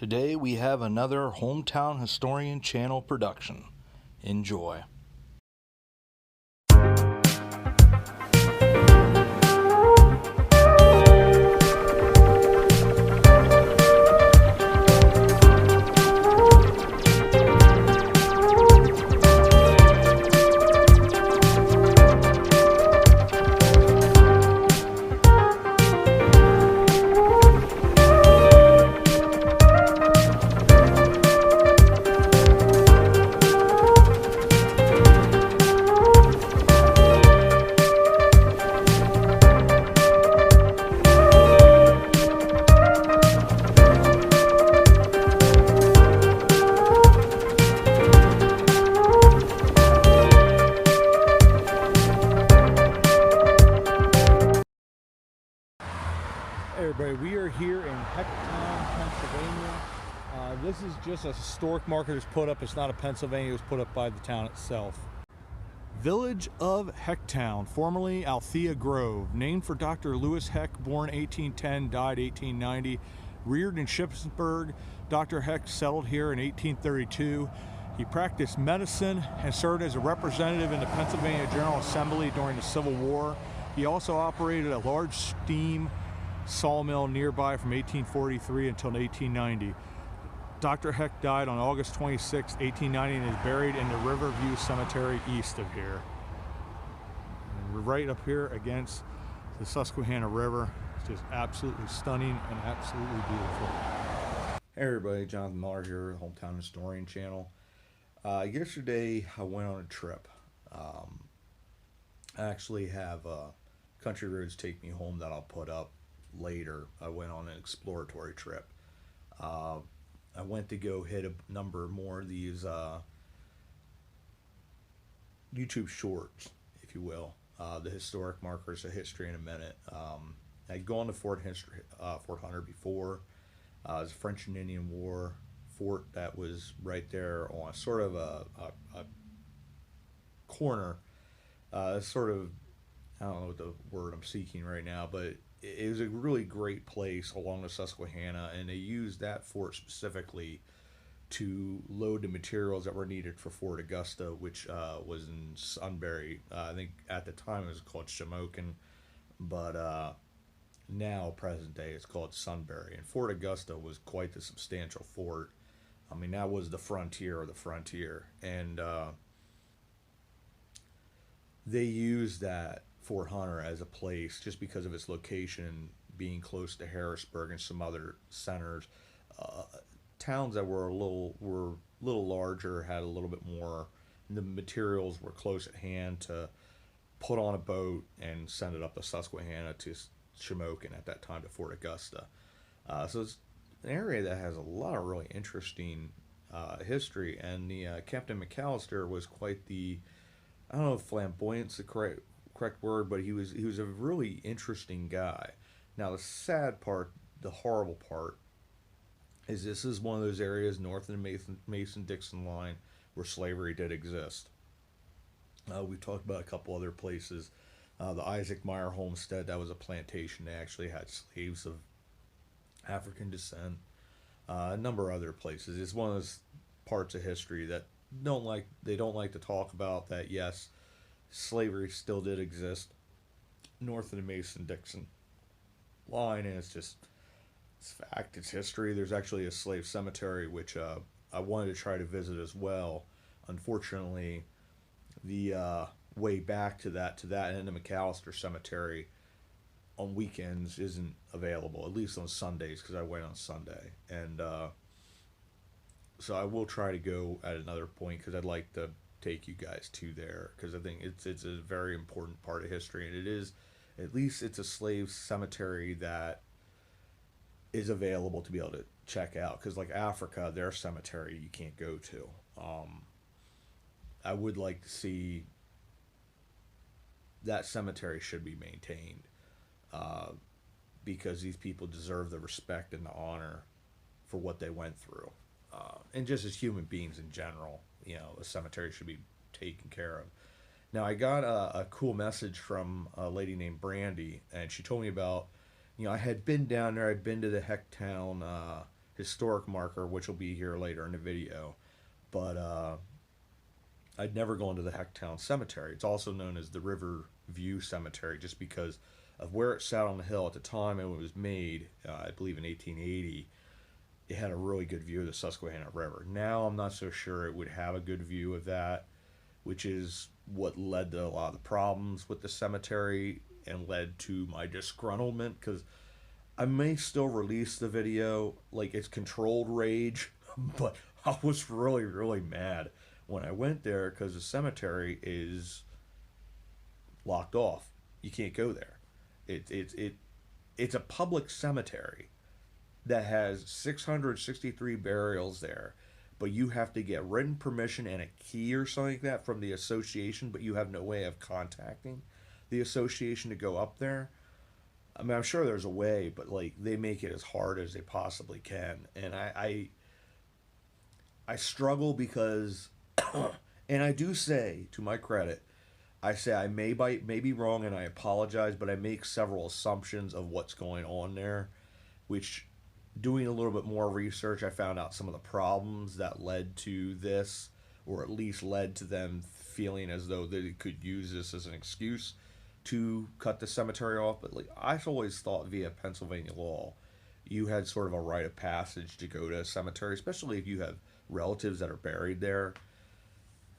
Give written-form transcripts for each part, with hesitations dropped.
Today we have another Hometown Historian channel production. Enjoy. Hey everybody, we are here in Heckton, Pennsylvania. This is just a historic marker that's put up. It's not a Pennsylvania, it was put up by the town itself. Village of Hecktown, formerly Althea Grove, named for Dr. Lewis Heck, born 1810, died 1890. Reared in Shippensburg, Dr. Heck settled here in 1832. He practiced medicine and served as a representative in the Pennsylvania General Assembly during the Civil War. He also operated a large steam sawmill nearby from 1843 until 1890. Dr. Heck died on August 26, 1890 and is buried in the Riverview Cemetery east of here. And we're right up here against the Susquehanna River. It's just absolutely stunning and absolutely beautiful. Hey everybody, Jonathan Miller here, Hometown Historian channel. Yesterday I went on a trip. I actually have country roads take me home that I'll put up later. I went on an exploratory trip. I went to go hit a number more of these YouTube shorts, if you will, the historic markers of history in a minute. I'd gone to Fort Hunter before. It was a French and Indian War fort that was right there on sort of a corner, sort of, I don't know what the word I'm seeking right now, but it was a really great place along the Susquehanna, and they used that fort specifically to load the materials that were needed for Fort Augusta, which was in Sunbury. I think at the time it was called Shamokin, but now, present day, it's called Sunbury. And Fort Augusta was quite the substantial fort. I mean, that was the frontier of the frontier. And they used that Fort Hunter as a place just because of its location being close to Harrisburg and some other centers, towns that were a little larger, had a little bit more, the materials were close at hand to put on a boat and send it up the Susquehanna to Shamokin, at that time to Fort Augusta. So it's an area that has a lot of really interesting history, and the Captain McAllister was quite the, I don't know if flamboyant's the correct word, but he was a really interesting guy. Now the sad part, the horrible part, is this is one of those areas north of the Mason-Dixon line where slavery did exist. We've talked about a couple other places. The Isaac Meyer homestead, that was a plantation. They actually had slaves of African descent. A number of other places. It's one of those parts of history that they don't like to talk about, that yes, slavery still did exist north of the Mason-Dixon line, and it's fact, it's history. There's actually a slave cemetery which I wanted to try to visit as well. Unfortunately, the way back to that and the McAllister Cemetery on weekends isn't available, at least on Sundays, because I went on Sunday. And so I will try to go at another point, because I'd like to take you guys to there, because I think it's a very important part of history, and it is, at least it's a slave cemetery that is available to be able to check out, because like Africa, their cemetery you can't go to. I would like to see that cemetery should be maintained, because these people deserve the respect and the honor for what they went through, and just as human beings in general. You know, a cemetery should be taken care of. Now, I got a cool message from a lady named Brandy, and she told me about, I had been down there. I'd been to the Hecktown historic marker, which will be here later in the video. But I'd never gone to the Heckton Cemetery. It's also known as the Riverview Cemetery, just because of where it sat on the hill at the time and when it was made. I believe in 1880. It had a really good view of the Susquehanna River. Now I'm not so sure it would have a good view of that, which is what led to a lot of the problems with the cemetery and led to my disgruntlement, because I may still release the video, like it's controlled rage, but I was really, really mad when I went there because the cemetery is locked off. You can't go there. It's a public cemetery that has 663 burials there, but you have to get written permission and a key or something like that from the association, but you have no way of contacting the association to go up there. I mean, I'm sure there's a way, but like they make it as hard as they possibly can, and I struggle because, and I do say, to my credit, I say I may be wrong and I apologize, but I make several assumptions of what's going on there, which, doing a little bit more research, I found out some of the problems that led to this, or at least led to them feeling as though they could use this as an excuse to cut the cemetery off. But like, I've always thought via Pennsylvania law, you had sort of a rite of passage to go to a cemetery, especially if you have relatives that are buried there.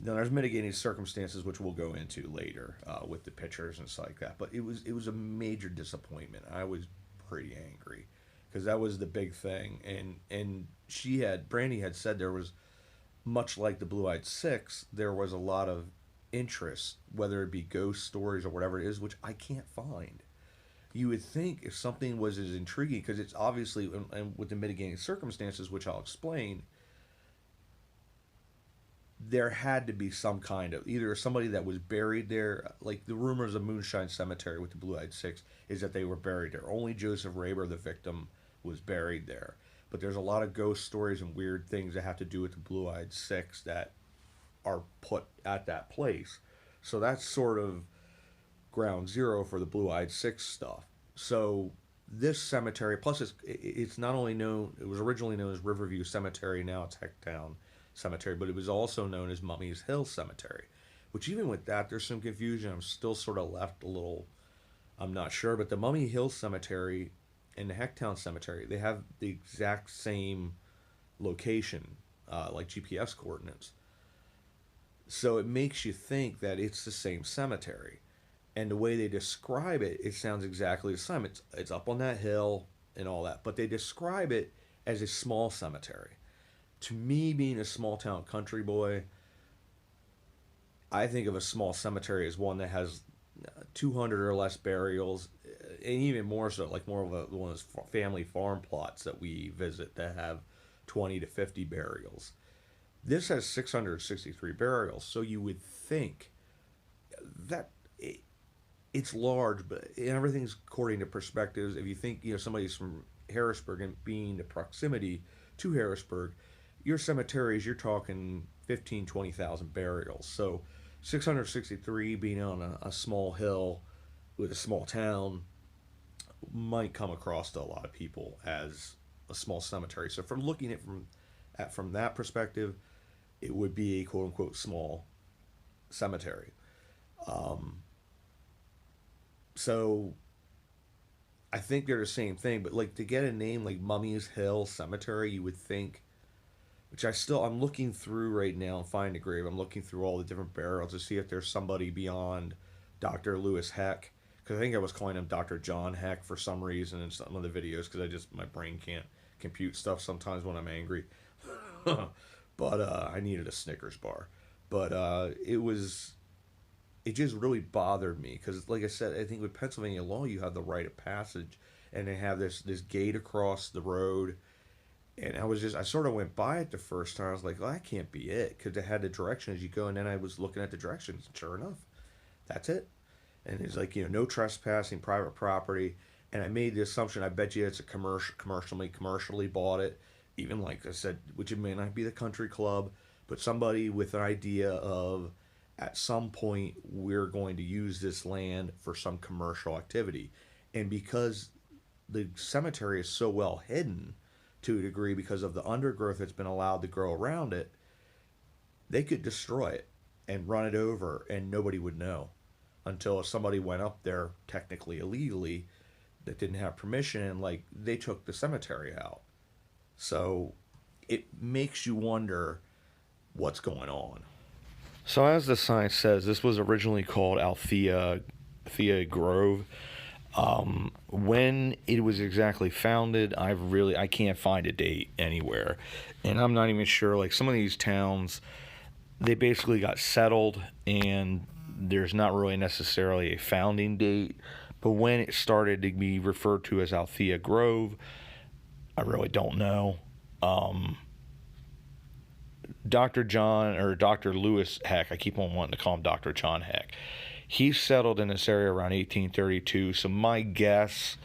Now, there's mitigating circumstances which we'll go into later with the pictures and stuff like that. But it was a major disappointment. I was pretty angry because that was the big thing. And Brandy had said there was, much like the Blue-Eyed Six, there was a lot of interest, whether it be ghost stories or whatever it is, which I can't find. You would think if something was as intriguing, because it's obviously, and with the mitigating circumstances, which I'll explain, there had to be some kind of, either somebody that was buried there, like the rumors of Moonshine Cemetery with the Blue-Eyed Six is that they were buried there. Only Joseph Raber, the victim, was buried there. But there's a lot of ghost stories and weird things that have to do with the Blue-Eyed Six that are put at that place. So that's sort of ground zero for the Blue-Eyed Six stuff. So this cemetery, plus it's not only known, it was originally known as Riverview Cemetery, now it's Heckton Cemetery, but it was also known as Mummy's Hill Cemetery, which even with that, there's some confusion. I'm still sort of left a little, I'm not sure, but the Mummy Hill Cemetery and the Heckton Cemetery, they have the exact same location, like GPS coordinates. So it makes you think that it's the same cemetery. And the way they describe it, it sounds exactly the same. It's up on that hill and all that, but they describe it as a small cemetery. To me, being a small town country boy, I think of a small cemetery as one that has 200 or less burials, and even more so, like more of one of those family farm plots that we visit that have 20 to 50 burials. This has 663 burials, so you would think that it's large, but everything's according to perspectives. If you think, somebody's from Harrisburg and being the proximity to Harrisburg, your cemeteries, you're talking 15, 20,000 burials. So 663 being on a small hill with a small town might come across to a lot of people as a small cemetery. So from looking at from that perspective, it would be a quote unquote small cemetery. So I think they're the same thing, but like to get a name like Mummy's Hill Cemetery, you would think, which I'm looking through right now and find a grave. I'm looking through all the different burials to see if there's somebody beyond Dr. Lewis Heck, because I think I was calling him Dr. John Heck for some reason in some of the videos, because my brain can't compute stuff sometimes when I'm angry. But I needed a Snickers bar. But it just really bothered me, because like I said, I think with Pennsylvania law, you have the rite of passage, and they have this gate across the road. And I sort of went by it the first time. I was like, well, that can't be it, because it had the direction as you go. And then I was looking at the directions, and sure enough, that's it. And it's like, no trespassing, private property. And I made the assumption, I bet you it's a commercially bought it. Even like I said, which it may not be the country club, but somebody with an idea of, at some point, we're going to use this land for some commercial activity. And because the cemetery is so well hidden, to a degree because of the undergrowth that's been allowed to grow around it. They could destroy it and run it over, and nobody would know until somebody went up there, technically illegally, that didn't have permission, and like they took the cemetery out. So it makes you wonder what's going on. So as the sign says, this was originally called Althea Grove. When it was exactly founded, I can't find a date anywhere, and I'm not even sure. Like some of these towns, they basically got settled, and there's not really necessarily a founding date. But when it started to be referred to as Althea Grove, I really don't know. Dr. Lewis Heck, I keep on wanting to call him Dr. John Heck. He settled in this area around 1832. So my guess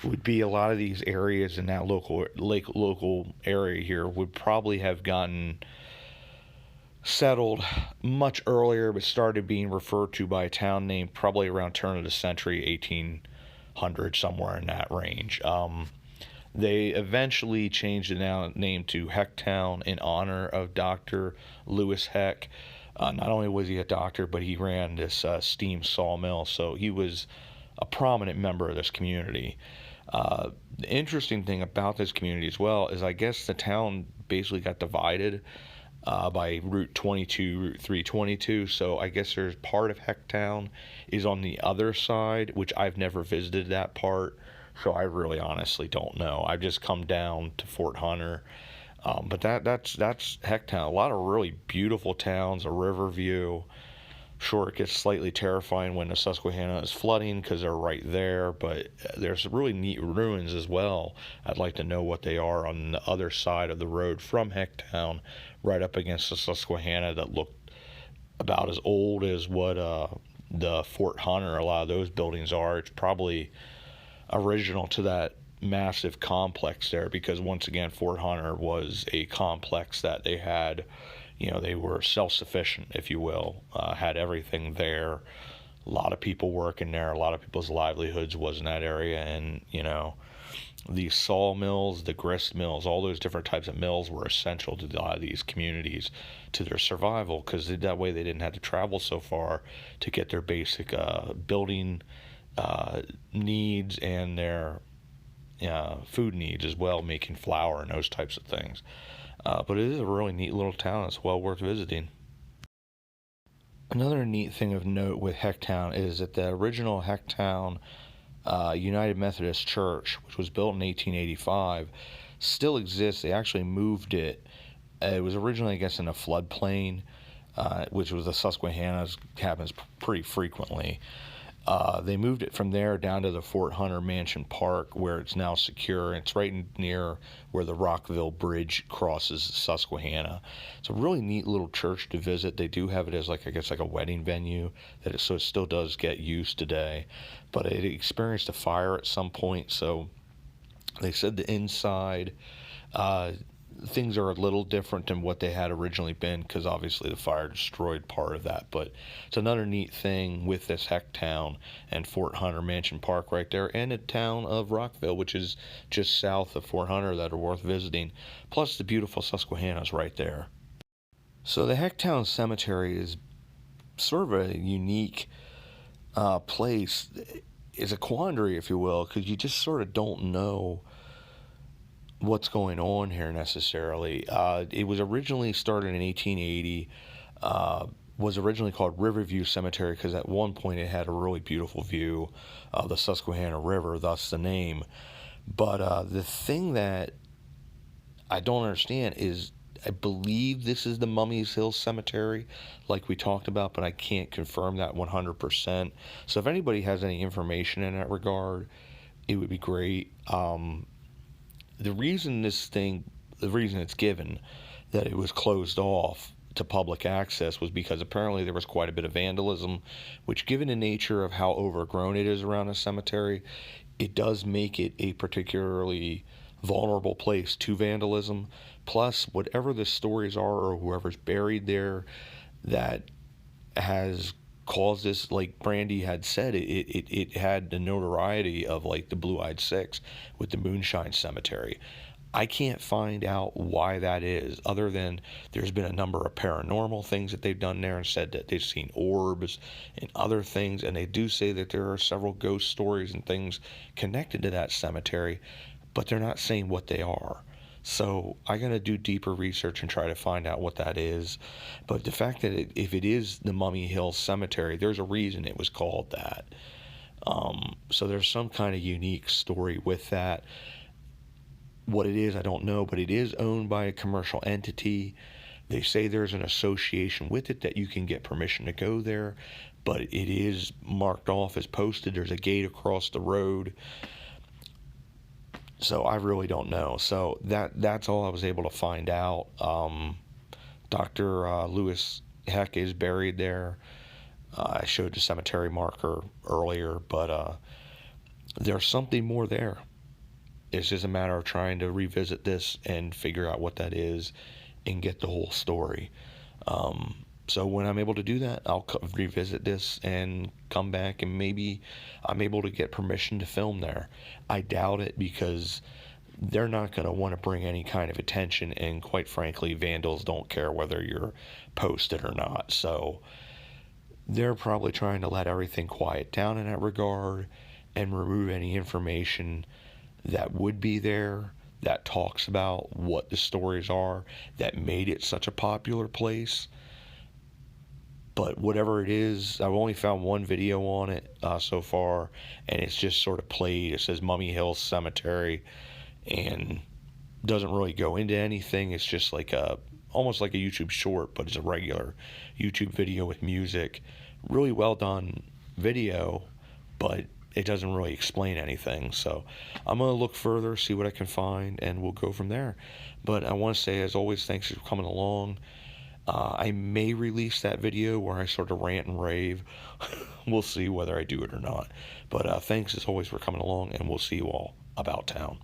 would be a lot of these areas in that local area here would probably have gotten settled much earlier, but started being referred to by a town name probably around turn of the century, 1800, somewhere in that range. They eventually changed the name to Hecktown in honor of Dr. Lewis Heck. Not only was he a doctor, but he ran this steam sawmill, so he was a prominent member of this community. The interesting thing about this community as well is I guess the town basically got divided by Route 22, Route 322, so I guess there's part of Hecktown is on the other side, which I've never visited that part, so I really honestly don't know. I've just come down to Fort Hunter, but that's Hecktown. A lot of really beautiful towns, a Riverview. Sure, it gets slightly terrifying when the Susquehanna is flooding because they're right there, but there's really neat ruins as well. I'd like to know what they are on the other side of the road from Hecktown, right up against the Susquehanna, that look about as old as what the Fort Hunter, a lot of those buildings are. It's probably original to that massive complex there, because once again, Fort Hunter was a complex that they had. They were self-sufficient, if you will, had everything there. A lot of people working there. A lot of people's livelihoods was in that area. And, these sawmills, the grist mills, all those different types of mills were essential to a lot of these communities, to their survival, because that way they didn't have to travel so far to get their basic building needs and their food needs as well, making flour and those types of things. But it is a really neat little town. It's well worth visiting. Another neat thing of note with Hecktown is that the original Hecktown United Methodist Church, which was built in 1885, still exists. They actually moved it. It was originally, I guess, in a floodplain, which was the Susquehanna, happens pretty frequently. They moved it from there down to the Fort Hunter Mansion Park, where it's now secure. It's right near where the Rockville Bridge crosses the Susquehanna. It's a really neat little church to visit. They do have it as like a wedding venue, so it still does get used today. But it experienced a fire at some point, so they said the inside things are a little different than what they had originally been, because obviously the fire destroyed part of that. But it's another neat thing with this Hecktown and Fort Hunter Mansion Park right there, and the town of Rockville, which is just south of Fort Hunter, that are worth visiting. Plus the beautiful Susquehanna's right there. So the Heckton Cemetery is sort of a unique place. It's a quandary, if you will, because you just sort of don't know what's going on here necessarily. It was originally started in 1880, was originally called Riverview Cemetery because at one point it had a really beautiful view of the Susquehanna River, thus the name. But the thing that I don't understand is, I believe this is the Mummies Hill Cemetery, like we talked about, but I can't confirm that 100%. So if anybody has any information in that regard, it would be great. The reason it's given that it was closed off to public access was because apparently there was quite a bit of vandalism, which, given the nature of how overgrown it is around the cemetery, it does make it a particularly vulnerable place to vandalism. Plus, whatever the stories are, or whoever's buried there that has caused this, like Brandy had said, it had the notoriety of like the Blue-Eyed Six with the Moonshine Cemetery. I can't find out why that is, other than there's been a number of paranormal things that they've done there and said that they've seen orbs and other things, and they do say that there are several ghost stories and things connected to that cemetery, but they're not saying what they are. So I gotta do deeper research and try to find out what that is. But the fact that if it is the Mummy Hill Cemetery, there's a reason it was called that. So there's some kind of unique story with that. What it is, I don't know, but it is owned by a commercial entity. They say there's an association with it that you can get permission to go there, but it is marked off as posted. There's a gate across the road. So I really don't know. So that's all I was able to find out. Dr. Lewis Heck is buried there. I showed the cemetery marker earlier, but there's something more there. It's just a matter of trying to revisit this and figure out what that is and get the whole story. So when I'm able to do that, I'll revisit this and come back, and maybe I'm able to get permission to film there. I doubt it, because they're not going to want to bring any kind of attention, and quite frankly, vandals don't care whether you're posted or not. So they're probably trying to let everything quiet down in that regard and remove any information that would be there that talks about what the stories are that made it such a popular place. But whatever it is, I've only found one video on it so far, and it's just sort of played. It says Mummy Hill Cemetery, and doesn't really go into anything. It's just like almost like a YouTube short, but it's a regular YouTube video with music. Really well done video, but it doesn't really explain anything. So I'm going to look further, see what I can find, and we'll go from there. But I want to say, as always, thanks for coming along. I may release that video where I sort of rant and rave. We'll see whether I do it or not. But thanks as always for coming along, and we'll see you all about town.